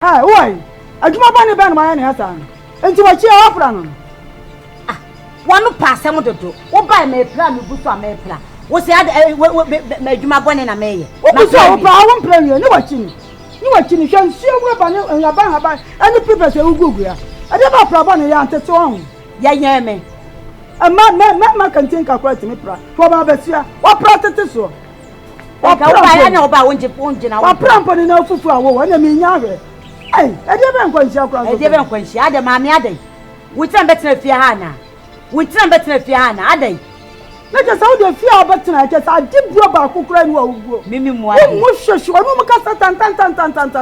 Ah, why? Adwuma ba ne ba na ma ya ne asa no. Enti wa chi a wapra no. Ah, wanu passe mo dodo. Wo ba me pra me buso me pra. Wo se me adwuma bone na me ye. Wo buso wo pra wo mpra ni wa chi ni. Ni wa chi ni hwe nsia wura ba ne ya ba ani people se ugugu ya. Ade ba pra ba ne ya antete won. Ya yen me. Ma kantin ka kwati me pra. Ko ba besia. Wa pra tete so. Wa pra ya na oba wonje na wa pra mpo ni na fufu awo wa na me nya hwe. Hey, ade ben kwansia kwa. Ade ben kwansia ade ma me ade. Wutan betena fie ha na. Wutan betena fie ha na ade. Na je sawo de fie obetena je sa dibuo ba kokura ni wa wugo. Mimi mu ade. Wo hwehwe wo mu ka tan.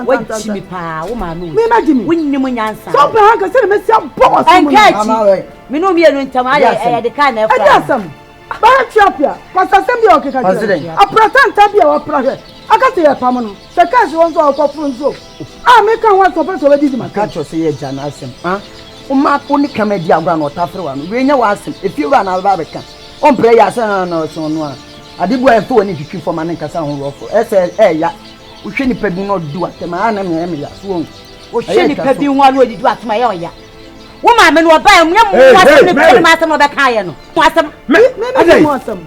Wo chimi pa, wo ma no. Me magimi. Wonni mu nyansa. So be ha ka se me sia bo so mu. Enkachi. Me no mienu ntam ade de ka na efra. Ade asam. Ba trapia. Kwasa sem bi o keka je. Apratan bia wa pra he. Akate ya pam no. Se ka se won so okofuru nso. Ah me kan wa so pe so be di ma. Ka cho se ye jana asem. Ah. Uma ko ni kamedi agwa no tafre wa no. We nya wa asem. Efi wura na ba be kan. On pray ya se na so no a. Adebu en fo ni twitwi fo ma ne kasa ho rofo. Ese ya. Wo hwe ni padu no du atema na me ya so. Wo hwe ni padu ho alo di du atema ya ya. Wo ma me no ba mu asem ni pe ma asem no be kan ye no. Mo asem. Me mo asem.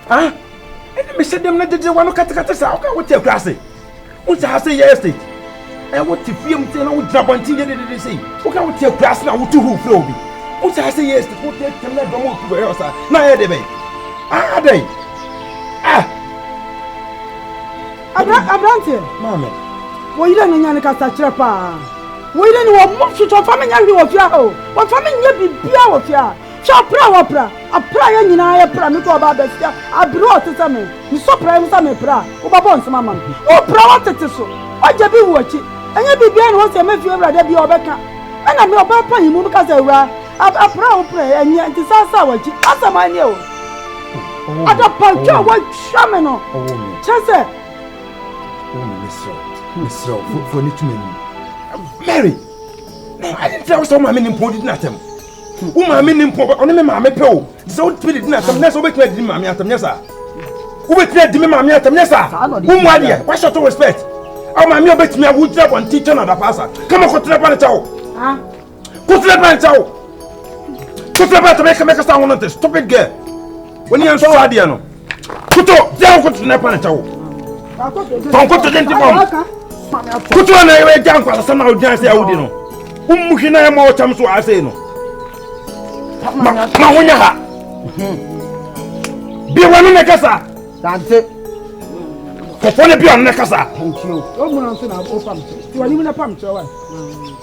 Ah? Ene me sedem na dede wa no kata sa o ka wo te klase. Wo sa se yesterday. Wo te fie mu te na wo dra bontin de sei. Wo ka wo te klase na wo tu hu flow bi. Wo sa se yesterday wo te tem na do mo ku we osa. Na ye de be. Ah dey. Ah. Abrante. Mama. Wo ire no nya ne kasa kire pa. Wo ire ni wo mo hwetwa fa me nya hwe wo fia o. Wo fa me nya bibia wo fia. Chopra wopra. Apra ya nyina ya pra me ko ba ba fia. Abro otesa me. Ni sopra mu sa me pra. Wo ba bon sama mam. Wo pra wo tete so. Oje bi wo chi. Anya bibia no se me fie wrade bi obeka. Ana me oba pa yimu ka se wra. Apra wo pra anya nti sasa wo chi. Asama ni o. Ada pa cha wo chame no. Chese. Miss for need to Mary. No, I didn't tell some men important at them. Uma men important on me mamma pill. So treated not some less over to mammy at them, yes, sir. Who would treat the mammy at them, yes, sir? Whom I dear, why should to respect? Oh, my meal bet me, I would drop on teacher another passer. Come on, go to the panel. Huh? Go to the panel. Go to the panel to make a sound on this stupid girl. When you are so adiano. Put up, there go to the panel. Don't go to the mom. Put on a way down for some of the I would know. Umushina more time so I say no. Mahunya. Be one in the casa. That's it. For be on the casa. Thank you. Oh, no, so now open. You are even a pump to one.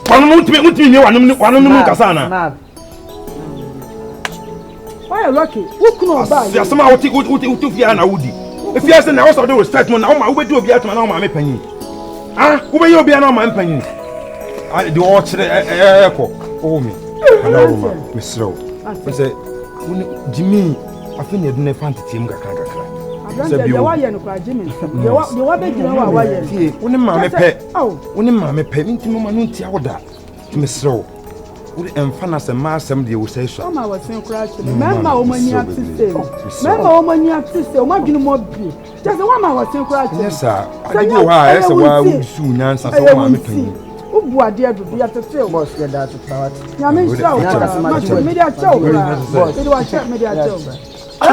One with me, one of the Casana. Why are lucky? Who could buy? Somehow take to Fiana Woody. If you ask the house of the respect, now my way to be at my penny. Ah, who will you be an arm penny? I do all echo. Oh, me. Hello, Miss Rowe. I say, Jimmy, I think you didn't find the team. You are young, Jimmy. You are making our way. When mamma pet, oh, when mamma pet into Manuti order. Miss Rowe. Would enfana se ma asem de wo say so. Mama was saying crash. Remember woman you have to say. Remember woman you have to say. O ma dwunu mo bi. Just one man was saying crash. Yes sir. I dey why I say why we su nyansa so ma me pan. O bu ade adu bi atete. Boss get that power. Ya me show. Media show. Boss. It was check media show. I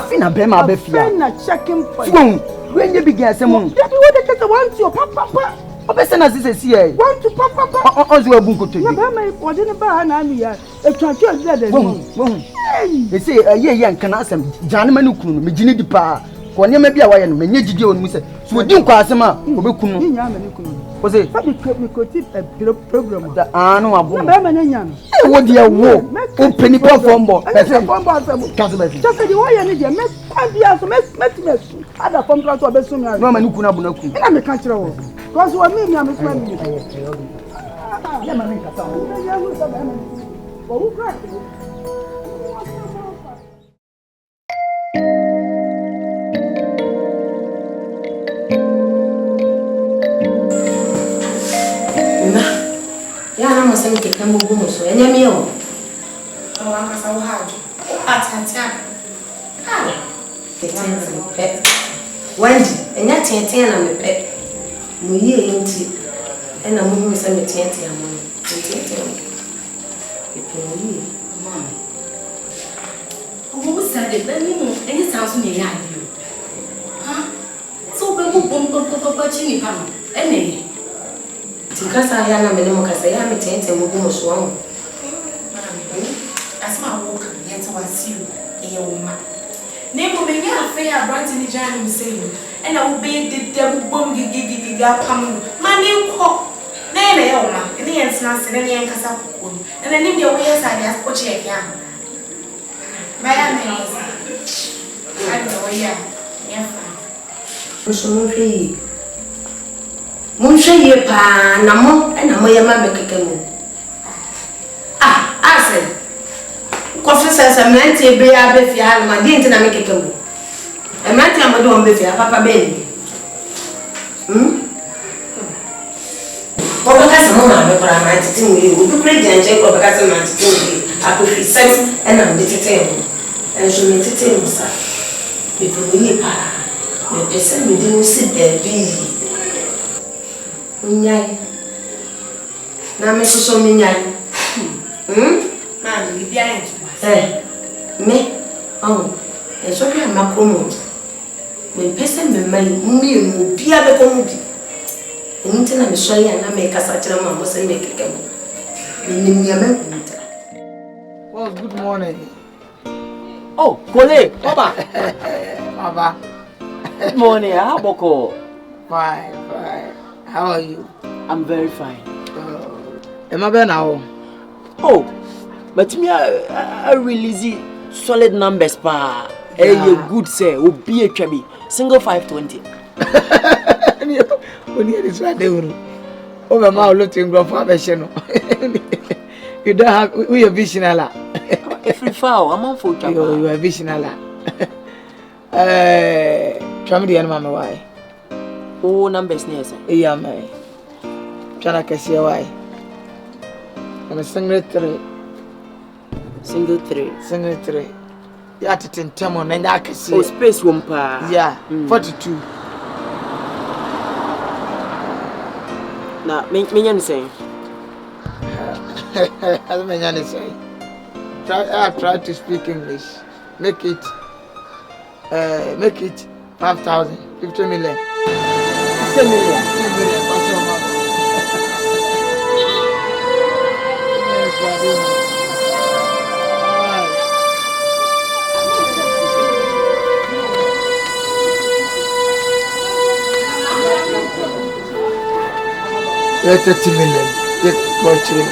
feel na be ma be fia. Na checking point. When you begin asem. That be what they take one to your papa. Obesena sisi here. Want to papa. Onzu ebunko to you. Ya be ma ode ne ba na anu ya. E twatwa ode de ni. They say ye nkan asem. Jane manu kunu no megini di pa. Ko ne ma bia wa ye no menye gidi onum se. So odi nkwa asem a obekunu. Ni nya manu kunu. Ko say fa mi ko tip program. Da anu abo. Be ma nya no. E wo dia wo. O peni perform bo. Person bomb asem. Cancel be. Just say the one ye ni dia me kwa bia so me ada contract obesum ya. No manu kunu abuna kunu. Ina me kan kire wo. Because what me am is man. Ya ma nka sa wo. Ya wo sa ba ma. Wo wo crack. Ya na mose mke kambo gumo so. Enya mi o. Awa ka sa wo ha. Atata. Ah. Wendy, enya tete na me pe. Muye enti And I'm going to send me 20 a month. Who said it? Let me know. Any sounds me, I do. Huh? So, but you come. Any. Because I am a minimum, because I am a tent and move swung. As my walk, yet I was you, a young man. Neighbor, may I fair bright in the giant saying, and I will be the devil bomb gig come. My new cock. Nay, Leoma, and the answer, and the Yankasa, and then in your ways I ask what you can. My name I don't know, yeah. Monsieur, pa, Namo, and Amoyama Kikamu. Ah, I said, Coffee says a man to be a bit, my didn't make a cable. A man to Amadon Biffy, Papa Baby. Because I'm not a team, we great and Jacob because I'm not team. I could be sent and I'm entertaining. And she may entertain sir. Because we pa, the person we didn't sit there busy. Nyai. Na me so me nyai. Man, you be an me. Oh. E so be amakomo. Me person me mai mu bia be komo bi. Enti na me so ya na me kasa kire ma mo se me kekemo. Me nim ya me kunta. Well, good morning. Oh, Kole, Papa. Papa. Good morning. How about Fine. How are you? I'm very fine. Am I better now? Oh, but me, I release solid numbers, pa. Hey, you good, sir. Will be a chubby. Single 520. When you is right there. Oh, my mouth looking for professional. You don't have, we are visional. If you fall, I'm on for you are visional. Try me the animal, why? Oh, numbers near, sir. Yeah, man. Trying to see why. And a single 3. Single 3. Single 3. You have to think, Tamon, and I can see. Oh, space one pa. Yeah, 42. Now, me saying. As many say. Try to speak English. Make it 5,000, 50 million. 50 million. Let 30 million. Get watching.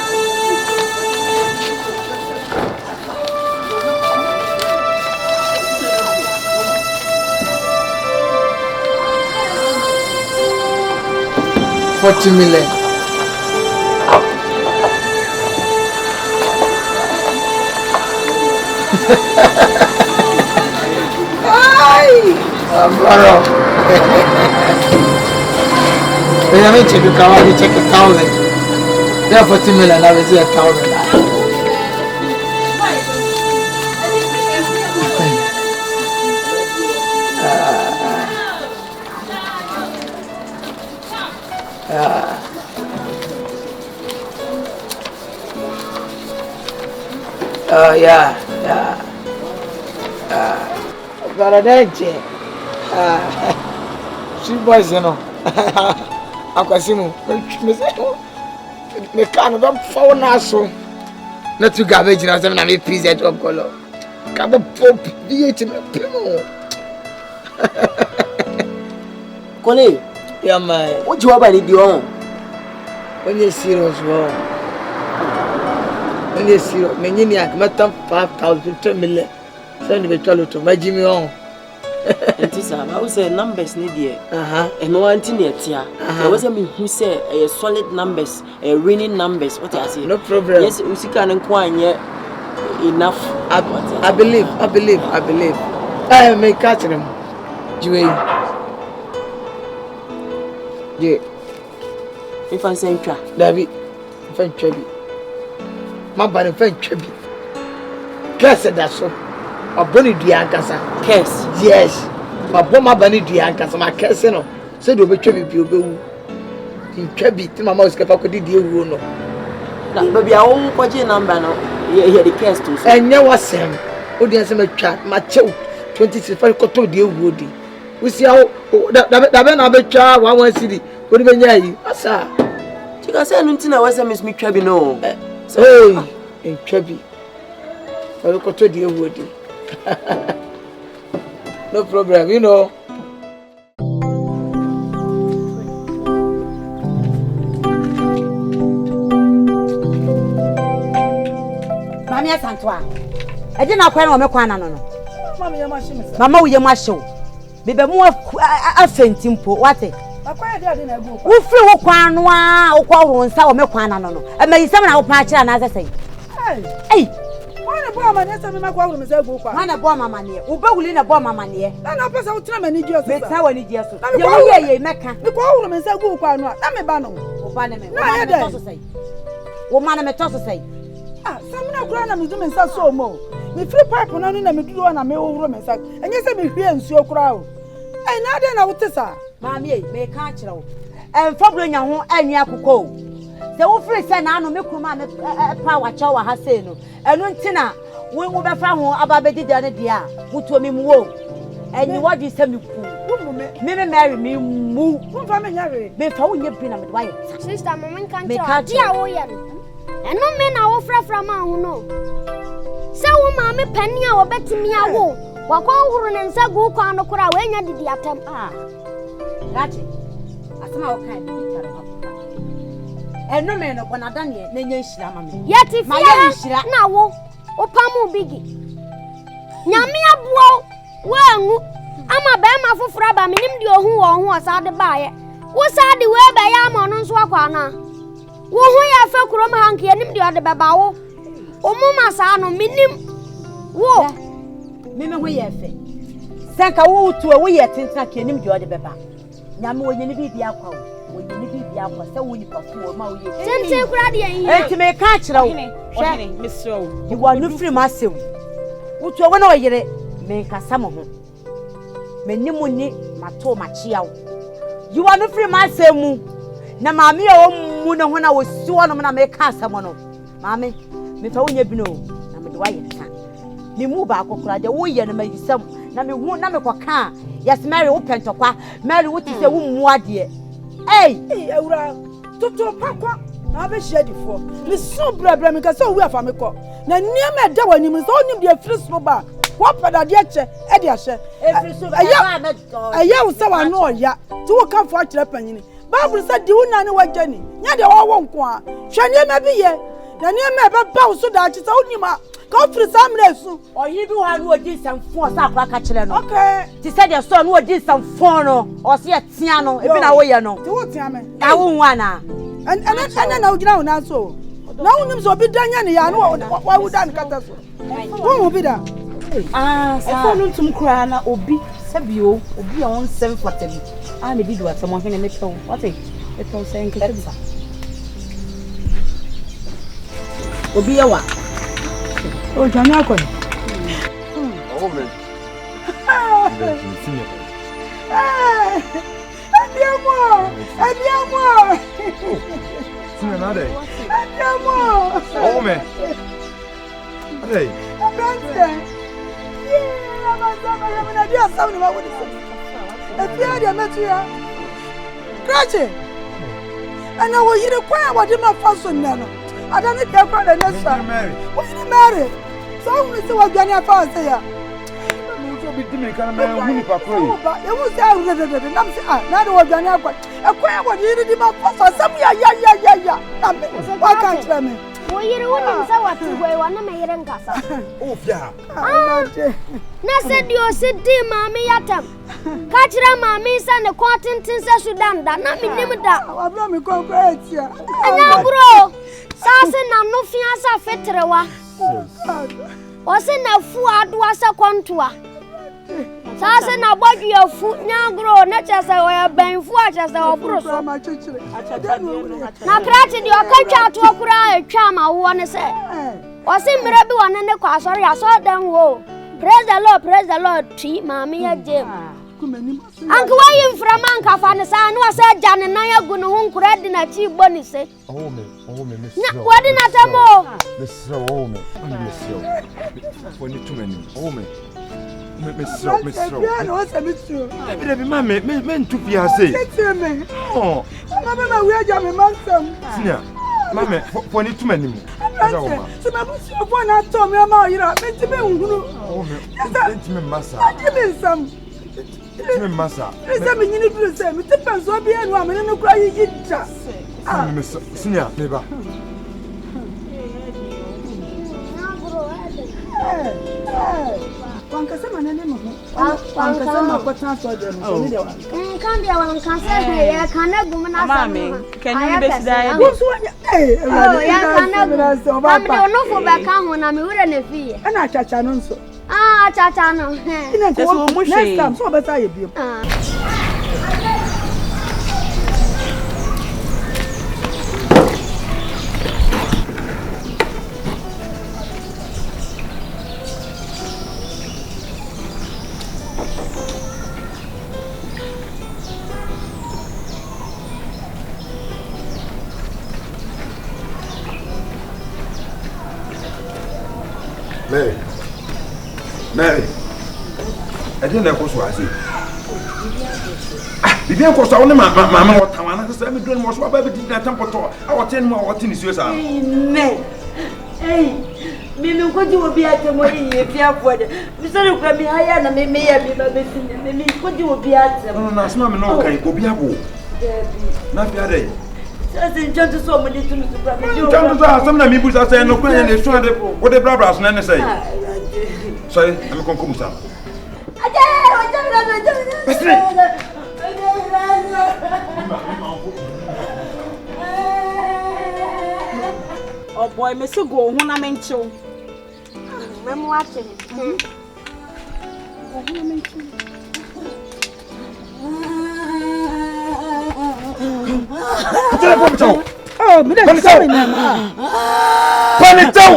$40 million. I mean, check the car, we check 1,000. There are 40 million, I will see 1,000. But I don't she boys, you know. Akwasimu, me can't don't phone us so. Not to garbage, and I'm not a piece of color. Cabo Pope, the Kole, yeah, my. what you have I need you on? When you're serious, wrong. When you're serious, many I come 5,000, 10 million. Send me to my Jimmy on. And this I would say numbers need here. And no one thing yet here. There was a me who say a solid numbers, a winning numbers. What I say? No problem. Yes, we see can inquire enough. I believe. I may catch them. Yeah. If I say try, David, French Chubby. My body, French Chubby. Curse that so. A bonny diancasa. curse. Yes. My bomb, my bunny diancasa, my curse, no. Said you be Chubby, you Intrabi, to my mouse, Capacity, dear Wuno. Baby, I won't watch your number now. Here the cast too. And now was Sam. Audience in a chat, my choke, 25 cotton, dear Woody. We see how that man have a child, 1 city. What even yay? Asa. You can say nothing. I was a Miss Mitrabi, no. Hey, Intrabi. I look at dear Woody. No problem, you know. Mami Santwa. I didn't know when we kwana no. Mama ya machine. Mama we masho. Bebe mu afentimpo wate. Akwai dia na egu. Wo firi wo kwan no a wo kwa wo nsa wo me kwana no no. E ma yisam na wo pa kira na asese. Ei. Wana bo mama ne se me makwa wo me se egu kwa. Wana bo mama ne. Wo baguli na bo mama ne. Na pesa wo tena mani gio so. Me ta wani gio so. Ye wo ye meka. Me kwa wo me se egu kwa no. Na me ba no. Wo ba ne me. Na ye de. Wo ma na me to so sei. Ah, samina kura na me du me nsa so mo. Me free pipe no na me dudu na me wo me nsa. Enye se me hwie nsuo kura o. Eh na de na wo tesa. Mami e me ka kire wo. Emfabro nya ho anwi akoko. Se wo free se na anu me kuruma me pa wa cha wa ha sei no. Enu ntina wo be fa ho ababedi de ne dia. Mutuo mi mu wo. Enyi wodi se me ku. Me marry me mu. Wo fa me nyare. Me fa wo nye bi na me wa ye. Sister mama kan cha. Dia wo ye no. Eno me na wo frafra ma ho no. Se wo ma me pani a wo betimi awo. Wakwa huru ne nsa gu kwa no kura we nya didi atam. Gachi. Asema wo kan bi tare ho. Eno me no bona danie na nya nhira ma me. Yeti fia na wo. Opamu bigi. Nyame abuo wo angu. Ama be ma foforo ba me nim de ohu wo ho osa de baaye. Wo sa de we ba ya ma no nso akwa na. Wo ho ya fa kurom hanke nim de ode beba wo. Omuma sa no minim. Wo me ho ye fe. Senka wo tu wo ye tentena ke nim de ode beba. Nyame wo nyene bibi akwa wo. Wo nyene bibi akwa se wo nipa fu wo ma wo ye. Tente kura de yin. Enti me ka kire wo. Ohene, Mr. You want no free masem. Wo tu wo na oyere me nkasa mo ho. Me nimu ni mato machia wo. You want no free masem. Na maami e wo mu ne ho na wo si wo no na me ka asam no. Maami me fa wo nya bi no na me de wa ye ka. Me mu ba akokora de wo ye na mayisam na me hu na me koka. Yes Mary wo pentokwa. Mary wo ti se wo mu ade. Ei, Ewura. Toto pakwa. Na be hia difo. Me so bra me ka so wi afa me ko. Na niam e da wani mu so onim de afiri so ba. Wo pada de ache e de ahye. every so ba me do. Aya wo se wa no oya. Ti wo kan fo akire panyini. Bible said di una ne wagani. Nya de wo nko a. Hwe ne ma bi ye. Na ne ma be ba wo so da ache sa onima. Ka ofiri samre su. Oyi bi wa no odi samfo sa akwa ka kire no. Okay. Ti se de so no odi samfo no. O se ye tia no, e bi na wo ye no. Ti wo tia me. Ka wo hu ana. Ana na ugina una so. Na unim so bi danya ne ya no wa wu dan kata so. Wo mu bi da. Sa Efo no ntum kura na obi sabio obi a won 740 bi. Ah ne bi do atam ohene me pɛw. What e? E pɛw sɛ nkete bi. Obi ye wa. O jani akɔ. Oh man. Adiamo. Sina nada. Adiamo. Oh man. Hey. Abante. Yeah, abante ya na dia sawu ni wa woni so. E bia dia metua. Grache. Ana wo yire kwa wa de ma faso nna no. Ada ne dia kwa da nesa. Wo ni Mary. So wo se wa gani afa se ya. So bi dimi kana me huni pa kro yi. E wo se aru de nam se na de wa gani akwa. E kwa wa yire di ma faso sam ya. Na me wa ka kire me. wo yire woni sa wati hwe wa na me yire nkasa. Oh fia. Na se di o se di maami yatam. Ka kire maami sa ne ko tintin se Sudan da na me nim da. Wa bra me ko etia. Anya bro. Sa se na no fia sa fetrewa. O se na fu adoa sa kontoa. Sa se na bodwu afu nya gro na chese o ya benfu a chese o bro so. Na krati di o ka twa to kura atwa ma wo ne se. O se mira bi wona ne kwa asori aso dan wo. Praise the Lord, twi maami ya jem. Uncle, why you from Uncle Fanasa? No, I said, Jan and I are going to home credit and achieve bonny say. Oh, me, Miss. What did I tell more? Miss, oh, me, Miss. For you too many. Oh, me. Miss, what's a mystery? Maybe mammy, men to be a say. Oh, Mamma, we are jamming, Master. Mamma, for you too many. So, my boss, one I told me about you. Meant to be Massa. Give me some. Massa. Let me need to say, Mr. Penso be and woman and cry you just. Miss Senior, neighbor. One can say my name. One can say my potential. Can't be one can say, I cannot go. Mammy, can you be there? Oh, yeah, I'm not for back when I'm in a fee. And I catch an answer. Ah, Chachano. Next time, so better you. Mary, I didn't know what was it. The young was only my mamma or Tawana, so I'm doing most of everything that temple. I was 10 more what is yours. Hey, maybe what you will be at the morning if you have what Mr. Grammy higher than me, may have been maybe what you will be at them. No, that's not no can go be a boo. Not the other. Just so many to Mr. Some people are saying no question is trying to what the brothers and say. Sorry, I'm going to come down. Oh boy, Mr. Go, when I'm in show. I'm watching. Oh, but that's sorry now. Put it down.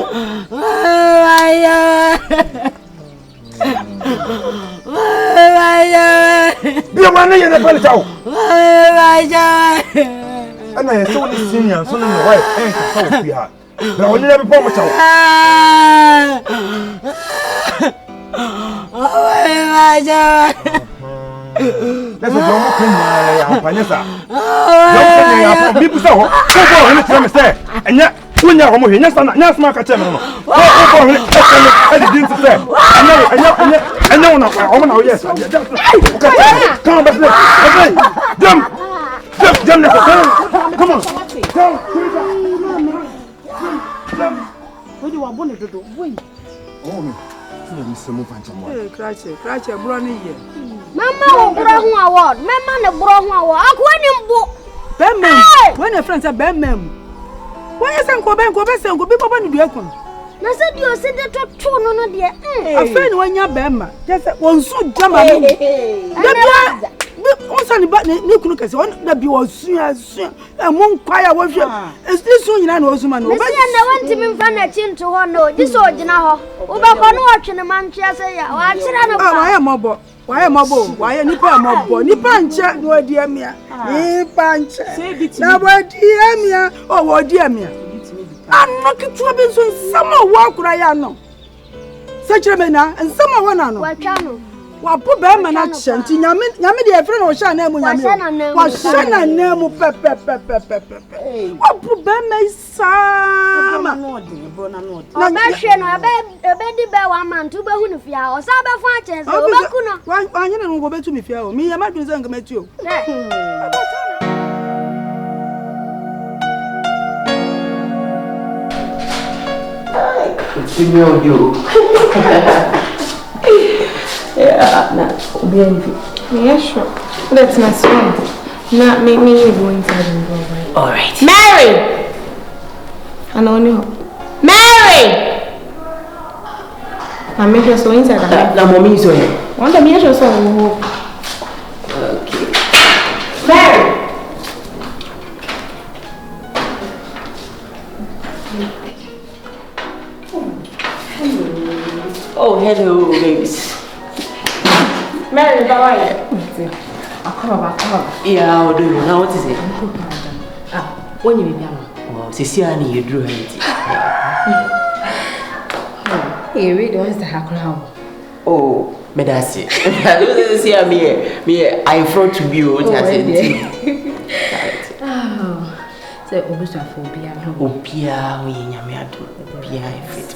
Be a man in the put it down. And I saw this senior, son of your wife, and so we had. But I will never put it down. That's a long thing, Vanessa. People say, oh, say, and yet, when you're home, you're not smart at them. I didn't say, I know, now, yes. Come on, come on. What do you want to do? Wait. Oh, Mr. Mupancha. Cratch, brownie. Mamma, Brown Award. Mamma, Brown Award. I'm book. Bemem. When your friends are Bemem. Why is Uncle Ben Cobes and go be Papa Diacon? I said you said that to no, dear. A friend when you're Bemma. Just one so jam. Once on the button, Nicholas, on the was soon, and won't cry was you. Is this soon? I know some man. I want to be fun at chin to honor this original. Over watching a man, say, I am mobile. Why am I mobile? Why any mobile? Nipancha, no dear me. Nipancha. Now, what dear me? Oh, what dear me? I'm not to trouble so some walk where I know. Such a man, and some one I know. What channel? What put Bama not shanty? Yammy, dear friend, or shall name what shall I name what put Bama Sama? A baby bear one man to be if you are Saba Fanches. Why you don't go back to me? Me, I might be saying, met you. Yeah, yeah, sure. That's my song. Not make me go inside and go away. All right. Mary! I know you. Mary! I'm making so inside. La mommy is here. Want to make so. Okay. Mary! Oh, hello, babies. Mary, how are you? Come on. Yeah, I'll do it. Now, what is it? When you be young. Well, Cecilia, you drew her. Hey, read the ones that have crown. Oh, but that's it. I don't see me. I front to be old. Oh, so, Obusaphobia. Opia, we in Yamiado. Opia, fit.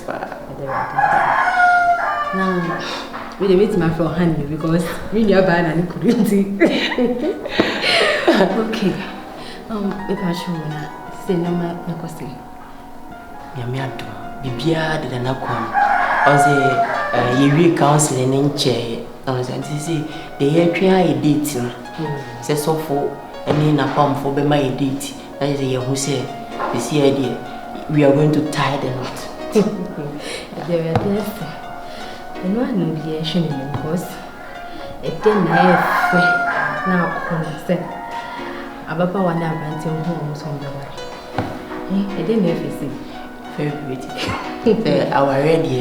Now, we did my for honey because we knew about and couldn't see. Okay. If I show now, say no, my question. Yamiado, Bibia did an aquam. I was a year counseling in chair. I was say the year try a date. Say so for and in a palm for be my date. That is a year who say this year we are going to tie the knot. There are blessed. And one no deviation because it didn't have now. Say, Ababa one until home on the way. It didn't have to very beautiful. Our ready,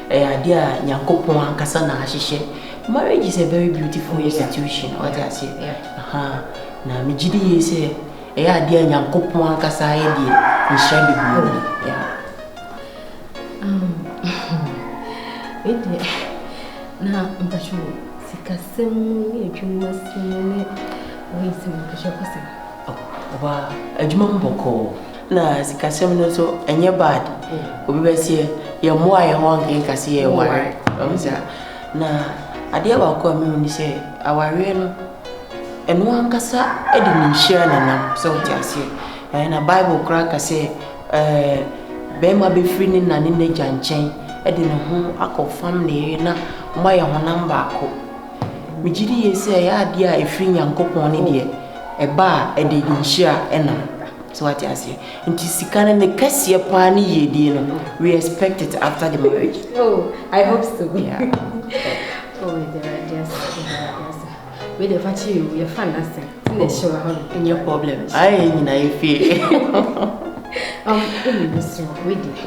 dear Yankopon Kasana Shishe. Marriage is a very beautiful institution. What I say, now Mijidi say, dear Yankopon Kasa, in Shabby. Now, but you see, you must see wow, a Jumbo na sikasem no so enye bad obi be sie ye mo aye ho ngen kase ye ware na ade ba ko mi ni se aware no eno ankasa e de ni share na nam so tiase na bible kra kase be ma be free ni na ni na janchen e de no ho akofam na na mo aye ho namba ko mi gidi ye se ya ade a e free nyankopon ni de e ba e de ni share enam. So what I say? Until Sikana ne kasiye pani yedi no. We expect it after the marriage. Oh, I hope so. Yeah. Oh, there are just. We the fact you're fun nothing. Let's show how in your problems. I ain't feel. In this we did.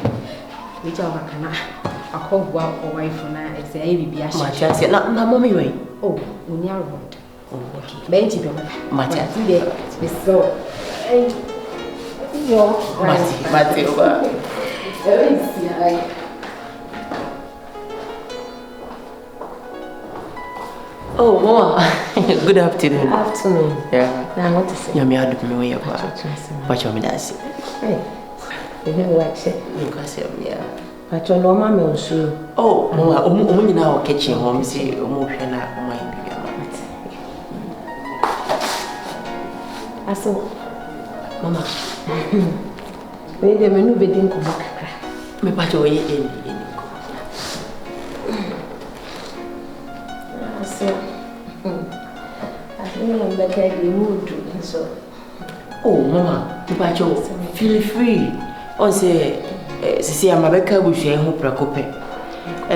We job Akan. A whole wife for now. It's a baby. Na mommy way. Oh, we are road. Oh, okay. Benji do. Matia. So. Mati over. Oh, Mama. Good afternoon. Afternoon. Yeah. Now, what to say? Yami had to me about. What you mean? That's it. Hey, you know what? Because yeah. But your normal meal, sure. Oh, Mama, only now catching home. See, Omoshana, my baby. I saw. Mama. We the menu bedding come back. Me pacho ye So I think I'm back at the mood so. Oh mama, me pacho feel free. On say sisi amabeka buhwe ho prakope.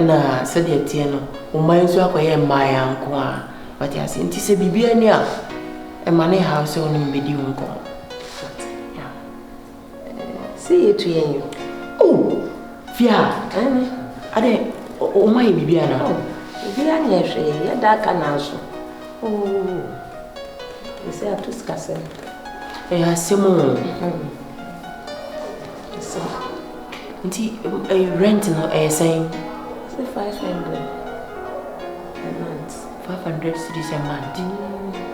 Na se de tie no, o man so akoye maya nko a. But ya se nti se bibia ni a e mane house on mbedi nko. See you to you. Oh, Fia. Ade, o mai bibia na. Oh, bibia ni ehwe, ya da aka na so. Oh. Ese atuskase. Asemo. So. Nti rent no saying say 500 a month. 500 cedis a month.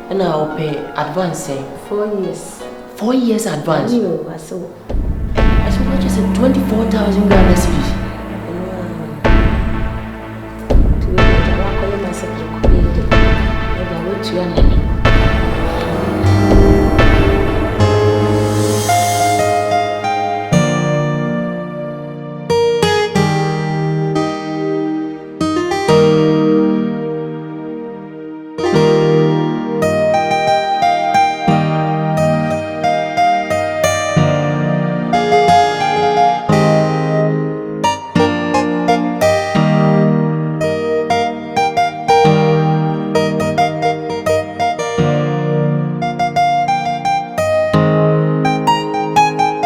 And I'll pay advance 4 years. 4 years advance. No, I saw. As much as 24,000 Ghana cedis. To I call myself to